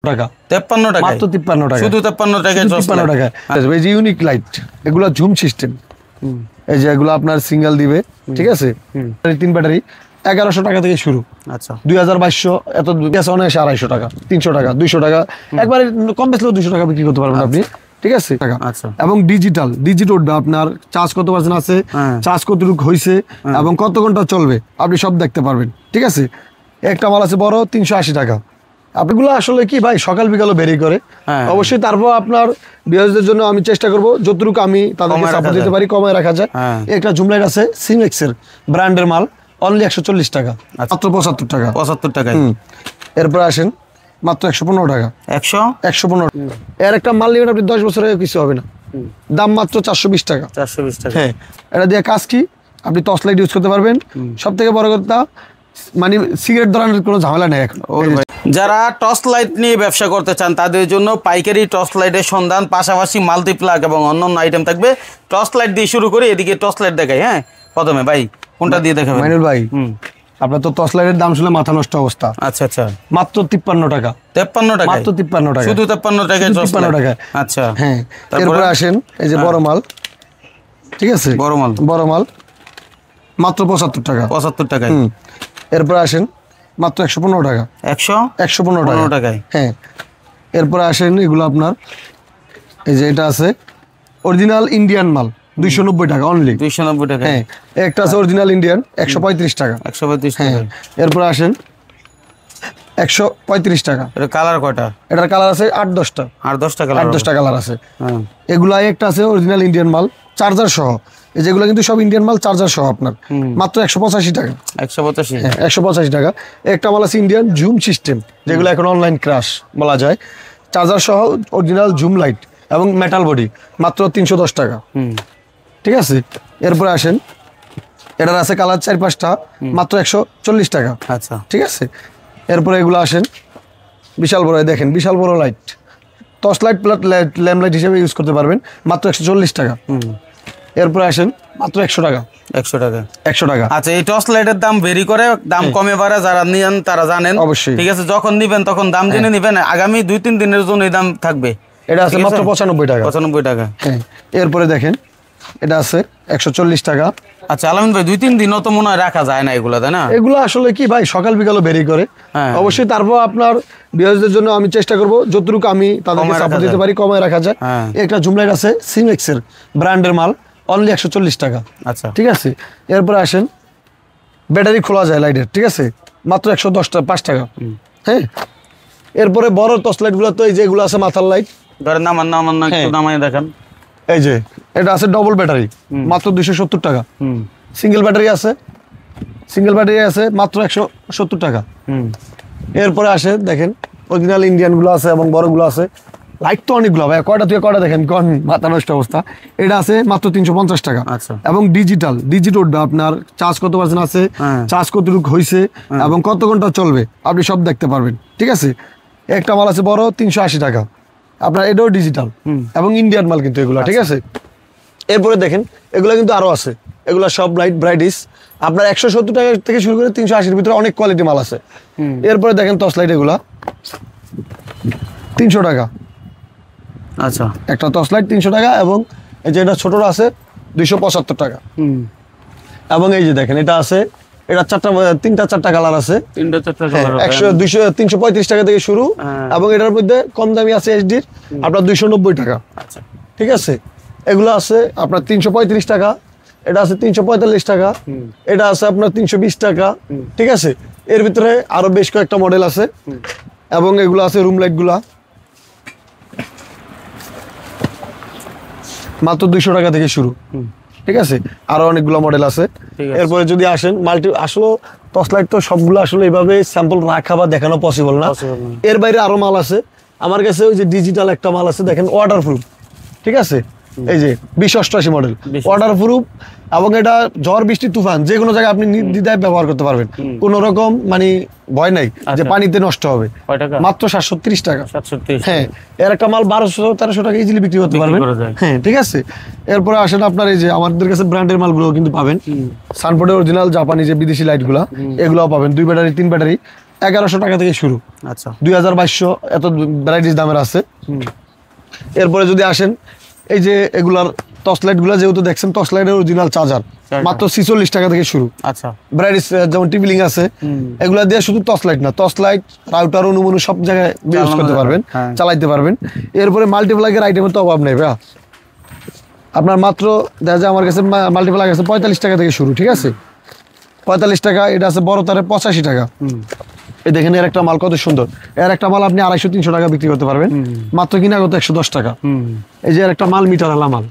টাকা 53 টাকা মাত্র 53 টাকা শুধু 53 টাকায় 53 টাকা এই যে ইউনিক লাইট এগুলো ঝুম সিস্টেম এই যে এগুলো আপনার সিঙ্গেল দিবে ঠিক আছে 3 ব্যাটারি 1100 টাকা থেকে শুরু আচ্ছা 2200 এত আছে অনেক 250 টাকা 300 টাকা 200 টাকা একবারে কম বেচলেও 200 টাকা বিক্রি করতে পারবেন আপনি ঠিক আছে আচ্ছা এবং ডিজিটাল আপনার চার্জ কত পার্সেন্ট আছে চার্জ কতটুকু হইছে এবং কত ঘন্টা চলবে আপনি সব দেখতে পারবেন ঠিক আছে একটা মাল আছে বড় 380 টাকা আপনাগুলো আসলে কি ভাই সকাল বিকালও বেরি করে অবশ্যই তারপর আপনার ভিউয়ারদের জন্য আমি চেষ্টা করব যতটুকু আমি তাদেরকে সাপোর্ট দিতে পারি কমায় রাখা যায় একটা জুম লাইট আছে সিমেক্স এর ব্র্যান্ডের মাল অনলি 140 টাকা মাত্র 75 টাকা 75 টাকা এরপর আসেন মাত্র 115 টাকা 115 এর একটা মাল নেবেন আপনি 10 বছরের কিছু হবে না দাম মাত্র 420 টাকা 420 টাকা হ্যাঁ এটা দিয়ে কাজ কি আপনি টর্চ লাইট ইউজ করতে পারবেন সবথেকে বড় কথা মানে সিগারেট ধরানোর কোনো ঝামেলা নেই এখন যারা টর্চ লাইট নিয়ে ব্যবসা করতে চান তাদের জন্য পাইকারি টর্চ লাইটের সন্ধান পাশাপাশি মাল্টিপ্লাগ এবং অন্যান্য আইটেম থাকবে টর্চ লাইট দিয়ে শুরু করে এদিকে টর্চ লাইট দেখাই হ্যাঁ প্রথমে ভাই কোনটা দিয়ে দেখাবেন মাইনুল ভাই আপনার তো টর্চ লাইটের দাম শুনে মাথা নষ্ট অবস্থা আচ্ছা আচ্ছা মাত্র 53 টাকা 53 টাকা মাত্র 53 টাকা শুধু 53 টাকায় 53 টাকা আচ্ছা হ্যাঁ এরপর আসেন এই যে বড় মাল ঠিক আছে বড় মাল মাত্র 75 টাকা 75 টাকা এরপর আসেন মাত্র 115 টাকা 115 টাকায় হ্যাঁ এরপর আসেন এগুলো আপনার এই যে এটা আছে অরিজিনাল ইন্ডিয়ান মাল 290 টাকা অনলি 290 টাকা হ্যাঁ একটা আছে অরিজিনাল ইন্ডিয়ান 135 টাকা 135 টাকা এরপর আসেন 135 টাকা এর কালার কয়টা এটার কালার আছে 8-10টা 8-10টা কালার 8-10টা কালার আছে এগুলা একটা আছে অরিজিনাল ইন্ডিয়ান মাল চার্জার সহ এই যেগুলো কিন্তু সব ইন্ডিয়ান মাল চার্জার সহ আপনার মাত্র 185 টাকা 185 হ্যাঁ 185 টাকা একটা মাল আছে ইন্ডিয়ান জুম সিস্টেম যেগুলো এখন অনলাইন ক্রাশ বলা যায় চার্জার সহ অরিজিনাল জুম লাইট এবং মেটাল বডি মাত্র 310 টাকা ঠিক আছে এরপরে আসেন এটার আছে কালার 4-5টা মাত্র 140 টাকা আচ্ছা ঠিক আছে এরপরে এগুলো আসেন বিশাল বড় দেখেন বিশাল বড় light torch light plus lamp light হিসেবে ইউজ করতে পারবেন মাত্র 140 টাকা এরপরে আসেন মাত্র 100 টাকা 100 টাকা আচ্ছা এই টর্চ লাইটের দাম ভেরি করে দাম কমে বাড়ে যারা নিয়েন তারা জানেন অবশ্যই ঠিক আছে যখন নিবেন তখন দাম জেনে নিবেন আগামী 2-3 দিনের জন্য এই দাম থাকবে এটা আছে মাত্র 95 টাকা 95 টাকা হ্যাঁ এরপরে দেখেন এটা আছে 140 টাকা আচ্ছা আলামিন ভাই 2-3 দিনও তো মনে হয় রাখা যায় না এগুলা তাই না এগুলো আসলে কি ভাই সকাল বিকালও বেরি করে অবশ্যই তারপর আপনার ভিউয়ারদের জন্য আমি চেষ্টা করব যতটুকু আমি তাদেরকে সাপোর্ট দিতে পারি কমায় রাখা যায় একটা জুম লাইট আছে সিমেক্স এর ব্র্যান্ডের মাল অনলি 140 টাকা আচ্ছা ঠিক আছে এরপর আসেন ব্যাটারি খোলা যায় লাইটের ঠিক আছে মাত্র 110 টাকা হ্যাঁ এরপরে বড় টর্চ লাইট গুলো তো এই যেগুলো আছে মাথার লাইট ধরেন নামান একটু নামায় দেখেন এই যে এটা আছে ডবল ব্যাটারি মাত্র 270 টাকা সিঙ্গেল ব্যাটারি আছে মাত্র 170 টাকা এরপরে আসে দেখেন অরিজিনাল ইন্ডিয়ান গুলো আছে এবং বড় গুলো আছে লাইট তো অনেকগুলো ভাই কয়টা দেখেন কোন মাথা নষ্ট অবস্থা এটা আছে মাত্র 350 টাকা এবং ডিজিটাল আপনার চার্জ কত পার্সেন্ট আছে চার্জ কতটুকু হইছে এবং কত ঘন্টা চলবে আপনি সব দেখতে পারবেন ঠিক আছে একটা মাল আছে বড় 380 টাকা আপনার এটাও ডিজিটাল এবং ইন্ডিয়ান মাল কিন্তু এগুলো ঠিক আছে এরপরে দেখেন এগুলো কিন্তু আরো আছে এগুলো সব লাইট ব্রাইটিস আপনার 170 টাকা থেকে শুরু করে 380 এর ভিতরে অনেক কোয়ালিটি মাল আছে এরপরে দেখেন টর্চ লাইট এগুলা 300 টাকা আচ্ছা একটা টর্চ লাইট 300 টাকা এবং এই যে এটা ছোটটা আছে 275 টাকা এবং এই যে দেখেন এটা আছে এটা 3-4টা কালার আছে 3-4টা কালার 335 টাকা থেকে শুরু এবং এটার মধ্যে কম দামি আছে এইচডি আপনার 290 টাকা আচ্ছা ঠিক আছে এগুলো আছে আপনার 335 টাকা এটা আছে 345 টাকা এটা আছে আপনার 320 টাকা ঠিক আছে এর ভিতরে আরো বেশ কয়েকটা মডেল আছে এবং এগুলো আছে রুম লাইট গুলা মাত্র 200 টাকা থেকে শুরু ঠিক আছে আরো অনেকগুলো মডেল আছে এরপরে যদি আসেন আসলে টর্চ লাইট তো সবগুলো আসলে এইভাবে স্যাম্পল রাখা বা দেখানো পসিবল না এর বাইরে আরো মাল আছে আমার কাছে ওই যে ডিজিটাল একটা মাল আছে দেখেন ওয়াটারপ্রুফ ঠিক আছে এই যে 2088 মডেল ওয়াটারপ্রুফ এবং এটা ঝড় বৃষ্টি তুফান যে কোনো জায়গায় আপনি নির্দ্বিধায় ব্যবহার করতে পারবেন কোনো রকম মানে ভয় নাই যে পানিতে নষ্ট হবে মাত্র 730 টাকা হ্যাঁ এর একটা মাল 1200-1300 টাকা ইজিলি বিক্রি করতে পারবেন হ্যাঁ ঠিক আছে এরপরে আসেন আপনার এই যে আমাদের কাছে ব্র্যান্ডের মালগুলো কিন্তু পাবেন সানপোর্টের অরিজিনাল জাপানি যে বিদেশি লাইটগুলো এগুলোও পাবেন 2 ব্যাটারি 3 ব্যাটারি 1100 টাকা থেকে শুরু, আচ্ছা 2200 এত ভ্যারাইটিস দামের আছে। এরপরে যদি আসেন এই যে এগুলার টর্চ লাইট গুলা, যেহেতু দেখছেন টর্চ লাইটের অরিজিনাল চার্জার মাত্র 46 টাকা থেকে শুরু। আচ্ছা ভ্যারাইটিস যেমন টিভি লিঙ্ক আছে, এগুলা দিয়ে শুধু টর্চ লাইট না, টর্চ লাইট, রাউটার, অনুমনু সব জায়গায় ইউজ করতে পারবেন, চালাইতে পারবেন। এরপরে মাল্টিপ্লাগের আইটেমের তো অভাব নেই ভাইয়া। আপনার মাত্র দেখা যায় আমার কাছে মাল্টিপ্লাগ আছে 45 টাকা থেকে শুরু, ঠিক আছে 45 টাকা। এটা আছে বড় তারে 85 টাকা। এই দেখেন এর একটা মাল কত সুন্দর, এর একটা মাল আপনি 250-300 টাকা বিক্রি করতে পারবেন, মাত্র কিনা কত 110 টাকা। এই যে এর একটা মাল মিটার আলা মাল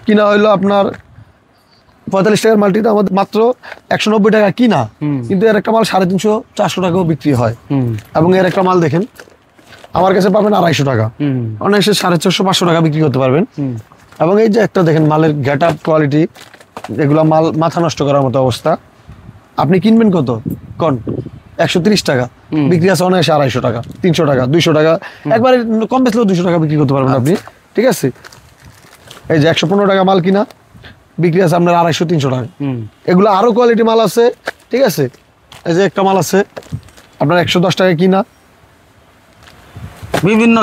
কিনা হইলো আপনার 45 টাকার মালটিটা আমাদের মাত্র 190 টাকা কিনা, কিন্তু এর একটা মাল 350-400 টাকাও বিক্রি হয়। এবং এর একটা মাল দেখেন আমার কাছে পাবেন 250 টাকা, অনেকে 450-500 টাকা বিক্রি করতে পারবেন। এবং এই যে একটা দেখেন মালের গেট আপ কোয়ালিটি, এগুলা মাল মাথা নষ্ট করার মতো অবস্থা। আপনি কিনবেন কত কোন 130 টাকা, বিক্রি আছে অনেক 250 টাকা, 300 টাকা, 200 টাকা, একবারে কম বেচলেও 200 টাকা বিক্রি করতে পারবেন আপনি, ঠিক আছে। এই যে 115 টাকা মাল কিনা, বিক্রি আছে আপনার 250-300 টাকা। এগুলো আরো কোয়ালিটি মাল আছে, ঠিক আছে। এই যে একটা মাল আছে আপনার 110 টাকা কিনা, বিভিন্ন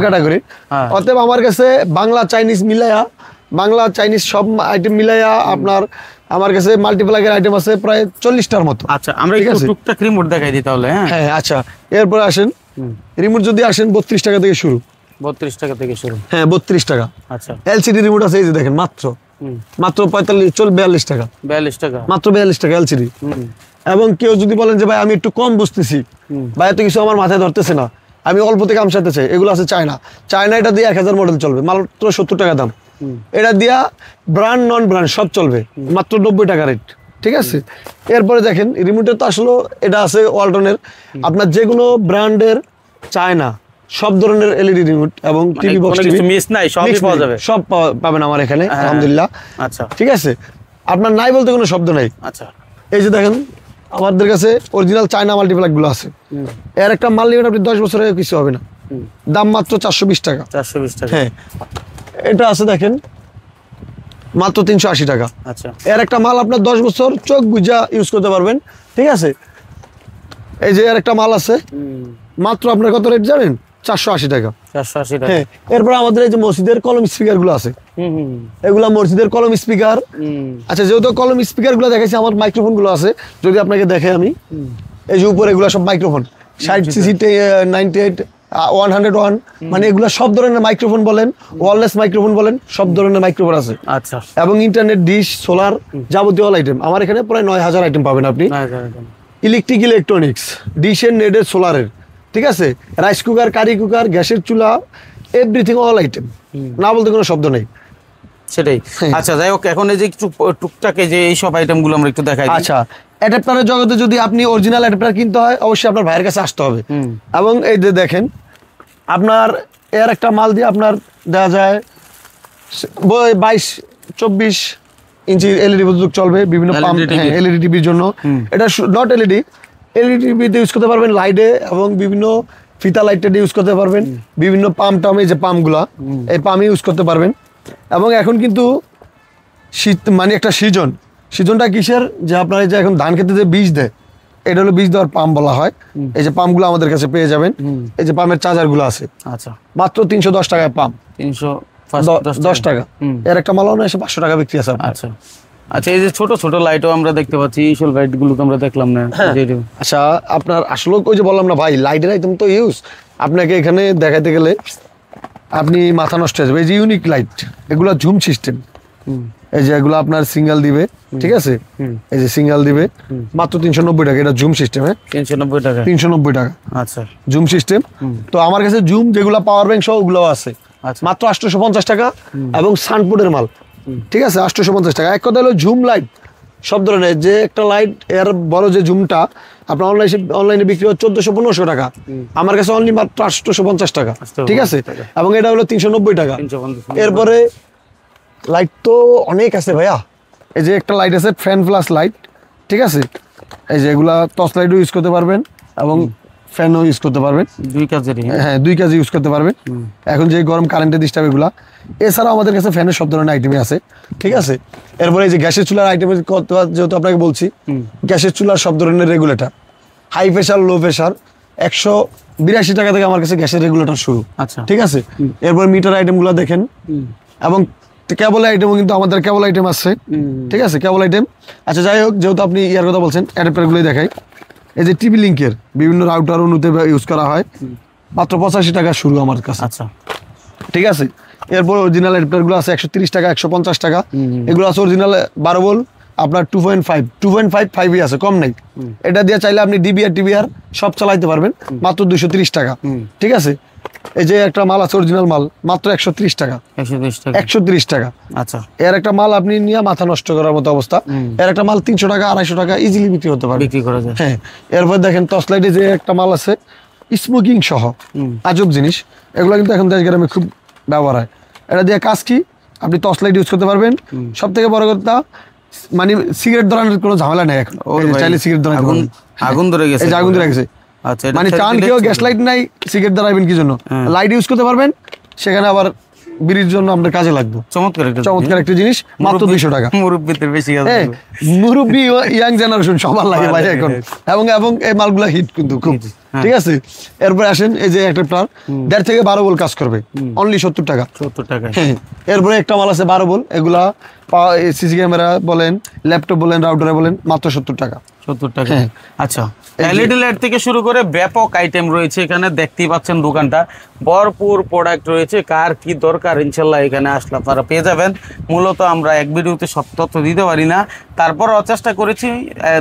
ক্যাটাগরি। অতএব আমার কাছে বাংলা চাইনিজ মিলাইয়া, বাংলা চাইনিজ সব আইটেম মিলাইয়া আপনার আমার কাছে মাল্টিপ্লাগের আইটেম আছে প্রায় 40টার মতো। আচ্ছা আমরা একটু টুকটাক রিমোট দেখাই দিই তাহলে। হ্যাঁ আচ্ছা, এরপরে আসেন রিমোট যদি আসেন 32 টাকা থেকে শুরু। 32 টাকা থেকে শুরু? হ্যাঁ 32 টাকা। আচ্ছা এলসিডি রিমোট আছে এই যে দেখেন মাত্র 42 টাকা, 42 টাকা, মাত্র 42 টাকা এলসিডি। এবং কেউ যদি বলেন যে ভাই আমি একটু কম বুঝতেছি, ভাই এত কিছু আমার মাথায় ধরতেছে না, আমি অল্পতে কামসাতে চাই, এগুলো আছে চায়না। এটা দিয়ে 1000 মডেল চলবে, মাত্র 70 টাকা দাম। এটা দিয়া ব্র্যান্ড নন ব্র্যান্ড সব চলবে, মাত্র 90 টাকা রেট, ঠিক আছে। এরপরে দেখেন রিমোটের তো আসলে এটা আছে ওয়ালটনের, আপনার যেগুলো ব্র্যান্ডের চায়না সব ধরনের এলইডি রিমোট এবং টিভি বক্স, টিভি মিস নাই, সবই পাওয়া যাবে, সব পাবেন আমার এখানে আলহামদুলিল্লাহ। আচ্ছা ঠিক আছে, আপনার নাই বলতে কোনো শব্দ নাই। আচ্ছা এই যে দেখেন আমাদের কাছে অরিজিনাল চায়না মাল্টিপ্লাগ গুলো আছে, এর একটা মাল নেবেন আপনি 10 বছরে কিছু হবে না, দাম মাত্র 420 টাকা। 420 টাকা। হ্যাঁ এটা আছে দেখেন মাত্র 380 টাকা। আচ্ছা এর একটা মাল আপনার 10 বছর চোখ বুঝা ইউজ করতে পারবেন, ঠিক আছে। এই যে এর একটা মাল আছে মাত্র আপনার কত রেট জানেন? 480 টাকা। 480 টাকা। হ্যাঁ এরপর আমাদের এই যে মসজিদের কলম স্পিকার গুলো আছে, এগুলা মসজিদের কলম স্পিকার। আচ্ছা যেহেতু কলম স্পিকার গুলো দেখাইছি, আমার মাইক্রোফোন গুলো আছে, যদি আপনাকে দেখে আমি, এই যে উপরে এগুলো সব মাইক্রোফোন 60 সিসি 98 101, মানে এগুলো সব ধরনের মাইক্রোফোন বলেন, ওয়্যারলেস মাইক্রোফোন বলেন, সব ধরনের মাইক্রোফোন আছে। আচ্ছা এবং ইন্টারনেট, ডিশ, সোলার, যাবতীয় অল আইটেম আমার এখানে প্রায় 9000 আইটেম পাবেন আপনি। ইলেকট্রিক, ইলেকট্রনিক্স, ডিশের, নেটের, সোলারের, ঠিক আছে, রাইস কুকার, কারি কুকার, গ্যাসের চুলা, এভরিথিং অল আইটেম, না বলতে কোনো শব্দ নেই। সেটাই। আচ্ছা যাই হোক, এখন এই যে একটু টুকটাক যে এই সব আইটেমগুলো আমরা একটু দেখাই। আচ্ছা অ্যাডাপ্টারের জগতে যদি আপনি অরিজিনাল অ্যাডাপ্টার কিনতে হয়, অবশ্যই আপনার ভাইয়ের কাছে আসতে হবে। এবং এই যে দেখেন আপনার এর একটা মাল দিয়ে আপনার দেখা যায় 22-24 ইঞ্চি এলইডি পর্যন্ত চলবে, বিভিন্ন পাম্প, এলইডি টিভির জন্য। এটা নট এলইডি, এলইডি টিভিতে ইউজ করতে পারবেন, লাইটে এবং বিভিন্ন ফিতা লাইটে ইউজ করতে পারবেন, বিভিন্ন পাম্প টামে যে পাম্পগুলা, এই পাম্পে ইউজ করতে পারবেন। এবং এখন কিন্তু শীত মানে একটা সিজনটা কিসের, যে আপনার এই যে এখন ধান খেতে যে বীজ দেয়, এটা হলো বীজ দেওয়ার পাম্প বলা হয়। এই যে পাম্পগুলো আমাদের কাছে পেয়ে যাবেন, এই যে পাম্পের চার্জারগুলো আছে। আচ্ছা মাত্র 310 টাকায় পাম্প, 310 টাকা। এর একটা মাল এসে 500 টাকা বিক্রি আছে। আচ্ছা আচ্ছা, এই যে ছোট ছোট লাইটও আমরা দেখতে পাচ্ছি, এইসব লাইটগুলো তো আমরা দেখলাম না। আচ্ছা আপনার আসলে ওই যে বললাম না ভাই, লাইটের আইটেম তো ইউজ, আপনাকে এখানে দেখাইতে গেলে আপনি মাথা নষ্ট হয়ে যাবে। এই যে ইউনিক লাইট, এগুলো ঝুম সিস্টেম, এই যে এগুলো আপনার সিঙ্গেল দিবে, ঠিক আছে, এই যে সিঙ্গেল দিবে মাত্র 390 টাকা। এটা জুম সিস্টেম, 390 টাকা, 390 টাকা। আচ্ছা জুম সিস্টেম। তো আমার কাছে জুম যেগুলো পাওয়ার ব্যাংক সহ ওগুলো আছে মাত্র 850 টাকা। এবং সানপুরের মাল, ঠিক আছে, 850 টাকা। এক কথা হলো ঝুম লাইট সব ধরনের, যে একটা লাইট এর বড় যে ঝুমটা আপনার অনলাইনে বিক্রি হয় 1400-1500 টাকা, আমার কাছে অনলি মাত্র 850 টাকা, ঠিক আছে। এবং এটা হলো 390 টাকা। এরপরে লাইট তো অনেক আছে ভাইয়া, এই যে একটা লাইট আছে ফ্যান প্লাস লাইট, ঠিক আছে। এই যে এগুলা টর্চ লাইটও ইউজ করতে পারবেন এবং ফ্যানও ইউজ করতে পারবেন, 2 কাজের। হ্যাঁ 2 কাজে ইউজ করতে পারবেন। এখন যে গরম কারেন্টে ডিস্টার্ব এগুলা, এছাড়াও আমাদের কাছে ফ্যানের সব ধরনের আইটেমই আছে, ঠিক আছে। এরপরে এই যে গ্যাসের চুলার আইটেমের যেহেতু আপনাকে বলছি, গ্যাসের চুলার সব ধরনের regulator, high pressure low pressure 182 টাকা থেকে আমার কাছে গ্যাসের রেগুলেটর শুরু। আচ্ছা, ঠিক আছে, এরপর মিটার আইটেমগুলো দেখেন এবং কেবল আইটেমও কিন্তু আমাদের কেবল আইটেম আছে। ঠিক আছে, কেবল আইটেম। আচ্ছা যাই হোক, যেহেতু আপনি ইয়ার কথা বলছেন, অ্যাডাপ্টারগুলোই দেখাই। এই যে টিভি লিঙ্কের বিভিন্ন রাউটার অনুতে ইউজ করা হয়, মাত্র 85 টাকা শুরু আমার কাছে। আচ্ছা, ঠিক আছে, এরপর অরিজিনাল অ্যাডাপ্টারগুলো আছে 130 টাকা, 150 টাকা। এগুলো আছে অরিজিনাল 12 ভোল্ট, আপনার 2.5 আছে, কম নাই। এটা দিয়ে চাইলে আপনি ডিবিআর টিবিআর সব চালাইতে পারবেন, মাত্র 230 টাকা। ঠিক আছে, এই যে একটা মাল আছে অরিজিনাল মাল, মাত্র 130 টাকা। 130 টাকা। আচ্ছা, এর একটা মাল আপনি নিয়ে মাথা নষ্ট করার মতো অবস্থা। এর একটা মাল 300 টাকা 250 টাকা ইজিলি বিক্রি হতে পারে, বিক্রি করা যায়। হ্যাঁ। এরপর দেখেন টর্চ লাইটে যে একটা মাল আছে স্মোকিং সহ, আজব জিনিস। এগুলো কিন্তু এখন দেশ গ্রামে খুব ব্যবহার হয়। এটা দিয়ে কাজ কি, আপনি টর্চ লাইট ইউজ করতে পারবেন। সব থেকে বড় কথা, মানে সিগারেট ধরানোর কোনো ঝামেলা নেই এখন। চাইলে সিগারেট ধরাতে পারবেন। আগুন ধরে গেছে, এই যে আগুন ধরে গেছে। আচ্ছা, মানে চান কেউ গ্যাস লাইট নাই, সিগারেট ধরাবেন কি জন্য, লাইট ইউজ করতে পারবেন, সেখানে আবার বিড়ির জন্য আপনার কাজে লাগবে। চমৎকার একটা জিনিস, মাত্র 200 টাকা। মুরব্বিদের বেশি কাজ, মুরব্বি ইয়াং জেনারেশন সবার লাগে ভাই এখন। এবং এই মালগুলা হিট কিন্তু খুব। ঠিক আছে, এরপরে আসেন, এই যে একটা প্লার 1.5 থেকে 12 ভোল্ট কাজ করবে, অনলি 70 টাকা। 70 টাকা। এরপরে একটা মাল আছে 12 ভোল্ট, এগুলা সিসি ক্যামেরা বলেন, ল্যাপটপ বলেন, রাউটারে বলেন, মাত্র 70 টাকা। 70 টাকা। আচ্ছা, এলইডি লাইট থেকে শুরু করে ব্যাপক আইটেম রয়েছে এখানে, দেখতেই পাচ্ছেন দোকানটা ভরপুর প্রোডাক্ট রয়েছে। কার কি দরকার ইনশাল্লাহ এখানে আসলে আপনারা পেয়ে যাবেন। মূলত আমরা এক ভিডিওতে সব তথ্য দিতে পারি না, তারপরও চেষ্টা করেছি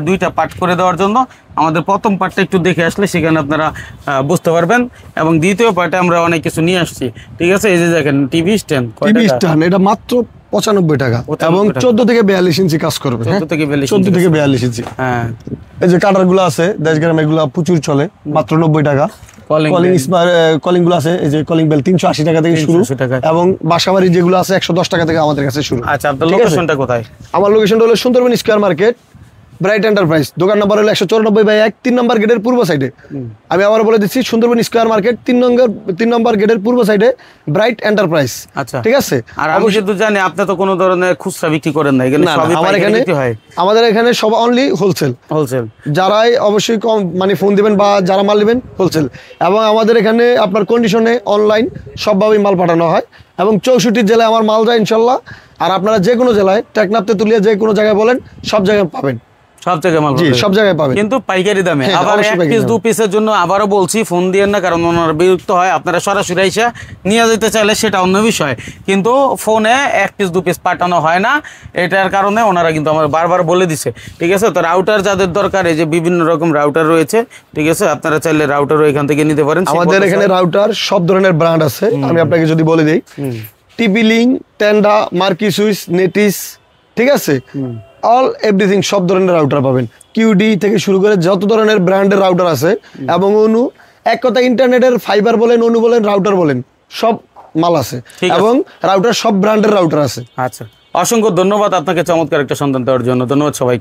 2টা পার্ট করে দেওয়ার জন্য। আমাদের প্রথম পার্টটা একটু দেখে আসলে সেখানে আপনারা বুঝতে পারবেন, এবং দ্বিতীয় পার্টে আমরা অনেক কিছু নিয়ে আসছি। ঠিক আছে, এই যে দেখেন টিভি স্ট্যান্ড, এটা মাত্র 95 টাকা এবং 14 থেকে 42 ইঞ্চি কাজ করবে। 14 থেকে 42 ইঞ্চি। হ্যাঁ, এই যে কাটার গুলো আছে দেশ গ্রামে, এগুলো প্রচুর চলে, মাত্র 90 টাকা। কলিং গুলো আছে, এই যে কলিং বেল 380 টাকা থেকে শুরু, এবং বাসাবাড়ি যেগুলো আছে 110 টাকা থেকে আমাদের কাছে শুরু। আচ্ছা, আপনার লোকেশনটা কোথায়? আমার লোকেশনটা হলো Sundarban square market, bright enterprise. দোকান নম্বর হলো 194/1, 3 নম্বর গেটের পূর্ব সাইডে। আমি আবার বলে দিচ্ছি, সুন্দরবন স্কয়ার মার্কেট 3 নম্বর গেটের পূর্ব সাইডে, ব্রাইট এন্টারপ্রাইজ। আচ্ছা, ঠিক আছে। আর আমি যেহেতু জানি আপনি তো কোনো ধরনের খুচরা বিক্রি করেন না, এখানে সবই পাইকারি বিক্রি হয়। আমাদের এখানে সব অনলি হোলসেল। যারাই অবশ্যই কম মানে ফোন দিবেন বা যারা মাল নেবেন হোলসেল, এবং আমাদের এখানে আপনার কন্ডিশনে অনলাইন সবভাবেই মাল পাঠানো হয়, এবং 64 জেলায় আমার মাল যায় ইনশাল্লাহ। আর আপনারা যে কোনো জেলায়, টেকনাফ তেতুলিয়া যে কোনো জায়গায় বলেন, সব জায়গায় পাবেন, সব জায়গায় পাবেন, কিন্তু পাইকারি দামে। আবার 1 পিস 2 পিসের জন্য আবারও বলছি, ফোন দিয়েন না, কারণ ওনারা বিরক্ত হয়। আপনারা সরাসরি এসে নিয়ে যেতে চাইলে সেটা অন্য বিষয়, কিন্তু ফোনে 1 পিস 2 পিস পাঠানো হয় না। এটার কারণে ওনারা কিন্তু আমার বারবার বলে দিছে। ঠিক আছে, তো রাউটার যাদের দরকার, এই যে বিভিন্ন রকম রাউটার রয়েছে। ঠিক আছে, আপনারা চাইলে রাউটারও এখান থেকে নিতে পারেন। আমাদের এখানে রাউটার সব ধরনের ব্র্যান্ড আছে। আমি আপনাকে যদি বলে দিই, টিপি লিঙ্ক, টেন্ডা, মার্কি সুইচ, নেটিস, ঠিক আছে, অল এভরিথিং সব ধরনের রাউটার পাবেন। কিউডি থেকে শুরু করে যত ধরনের ব্র্যান্ডের রাউটার আছে, এবং অনু, এক কথা ইন্টারনেটের ফাইবার বলেন, অনু বলেন, রাউটার বলেন, সব মাল আছে, এবং রাউটার সব ব্র্যান্ডের রাউটার আছে। আচ্ছা, অসংখ্য ধন্যবাদ আপনাকে চমৎকার একটা সন্ধান দেওয়ার জন্য। ধন্যবাদ সবাই।